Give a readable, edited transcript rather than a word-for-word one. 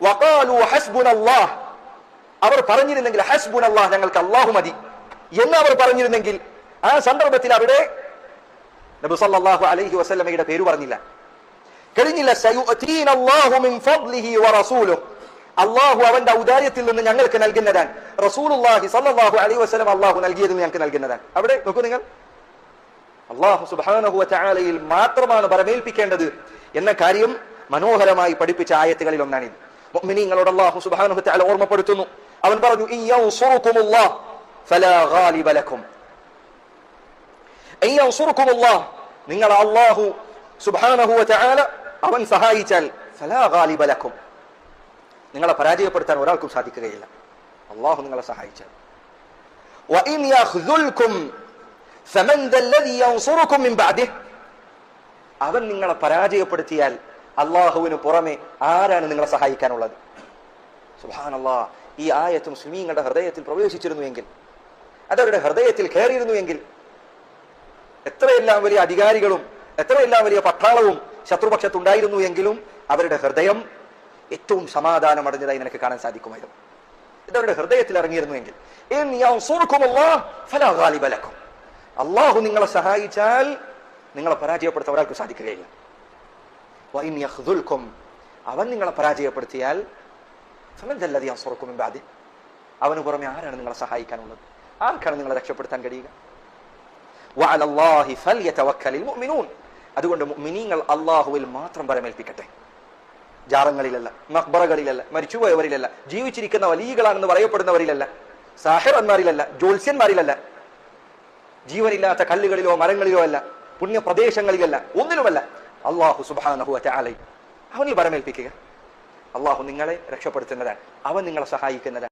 വഖാലു ഹസ്ബുനല്ലാഹ്, അവർ പറഞ്ഞിരുന്നെങ്കിൽ ഹസ്ബുനല്ലാഹ്, ഞങ്ങൾക്ക് അല്ലാഹു മതി എന്ന് അവർ പറഞ്ഞിരുന്നെങ്കിൽ ആ സന്ദർഭത്തിൽ അവിടെ നബി സല്ലല്ലാഹു അലൈഹി വസല്ലമയുടെ പേര് പറഞ്ഞില്ല, കഴിഞ്ഞില്ല. സയുഅതീനല്ലാഹു മിൻ ഫദ്ലിഹി വറസൂലുഹു, അല്ലാഹു അവന്റെ ഔദാര്യത്തിൽ നിന്ന് ഞങ്ങൾക്ക് നൽകുന്നതാണ്. റസൂലുള്ളാഹി സല്ലല്ലാഹു അലൈഹി വസല്ലം അല്ലാഹു നൽകിയത് ഞങ്ങൾക്ക് നൽകുന്നതാണ്. അവിടെ നോക്കൂ നിങ്ങൾ, അല്ലാഹു സുബ്ഹാനഹു വ തആലയിൽ മാത്രമാണ് ബരമേൽപ്പിക്കേണ്ടത് എന്ന കാര്യം മനോഹരമായി പഠിപ്പിച്ച ആയത്തുകളിൽ ഒന്നാണിത്. മുഅ്മിനീങ്ങളോട് അല്ലാഹു സുബ്ഹാനഹു വ തആല ഓർമ്മപ്പെടുത്തുന്നു. അവൻ പറഞ്ഞു, ഇയൻസുറുകുമുല്ലാഹ് ഫലാ ഗാലിബ ലക്കും, ഇയൻസുറുകുമുല്ലാഹ്, നിങ്ങൾ അല്ലാഹു സുബ്ഹാനഹു വ തആല അവൻ സഹായിച്ചാൽ ഫലാ ഗാലിബ ലക്കും, നിങ്ങളെ പരാജയപ്പെടുത്താൻ ഒരാൾക്കും സാധിക്കുകയില്ല. അല്ലാഹു നിങ്ങളെ സഹായിച്ചാൽ. വഇൻ യഖ്ദുൽകും ഫമൻ ദല്ലദി യൻസുറുകും മിൻ ബഅദിഹി, അവൻ നിങ്ങളെ പരാജയപ്പെടുത്തിയാൽ അല്ലാഹുവിന് പുറമെ ആരാണ് നിങ്ങളെ സഹായിക്കാനുള്ളത്? സുബ്ഹാനല്ലാഹ്. ഈ ആയത്ത് മുസ്ലിമീങ്ങളുടെ ഹൃദയത്തിൽ പ്രവേശിച്ചിരുന്നുവെങ്കിൽ, അതവരുടെ ഹൃദയത്തിൽ കയറിയിരുന്നുവെങ്കിൽ, എത്രയെല്ലാം വലിയ അധികാരികളും എത്രയെല്ലാം വലിയ പട്ടാളവും ശത്രുപക്ഷത്തുണ്ടായിരുന്നു എങ്കിലും അവരുടെ ഹൃദയം ഏറ്റവും സമാധാനം അടഞ്ഞതായി നിനക്ക് കാണാൻ സാധിക്കുമായിരുന്നു. ഇതവരുടെ ഹൃദയത്തിൽ ഇറങ്ങിയിരുന്നുവെങ്കിൽ, അല്ലാഹു നിങ്ങളെ സഹായിച്ചാൽ നിങ്ങളെ പരാജയപ്പെടുത്താൻ ഒരാൾക്ക് സാധിക്കുകയില്ല. അവൻ നിങ്ങളെ പരാജയപ്പെടുത്തിയാൽ അവന് പുറമെ ആരാണ് നിങ്ങളെ സഹായിക്കാനുള്ളത്? ആർക്കാണ് നിങ്ങളെ രക്ഷപ്പെടുത്താൻ കഴിയുക? അതുകൊണ്ട് മുഅ്മിനീങ്ങൾ അല്ലാഹുവിൽ മാത്രം ബരമേൽപ്പിക്കട്ടെ. ജാറങ്ങളിലല്ല, മഖ്ബറകളിലല്ല, മരിച്ചുപോയവരിലല്ല, ജീവിച്ചിരിക്കുന്ന വലിയകളാണെന്ന് പറയപ്പെടുന്നവരിലല്ല, സാഹിറന്മാരിലല്ല, ജ്യോത്സ്യന്മാരിലല്ല, ജീവനില്ലാത്ത കല്ലുകളിലോ മരങ്ങളിലോ അല്ല, പുണ്യപ്രദേശങ്ങളിലല്ല, ഒന്നിലുമല്ല. അല്ലാഹു സുബ്ഹാനഹു വ തആല അവനിൽ ബരമേൽപ്പിക്കുക. അല്ലാഹു നിങ്ങളെ രക്ഷപ്പെടുത്തുന്നതാണ്, അവൻ നിങ്ങളെ സഹായിക്കുന്നതാണ്.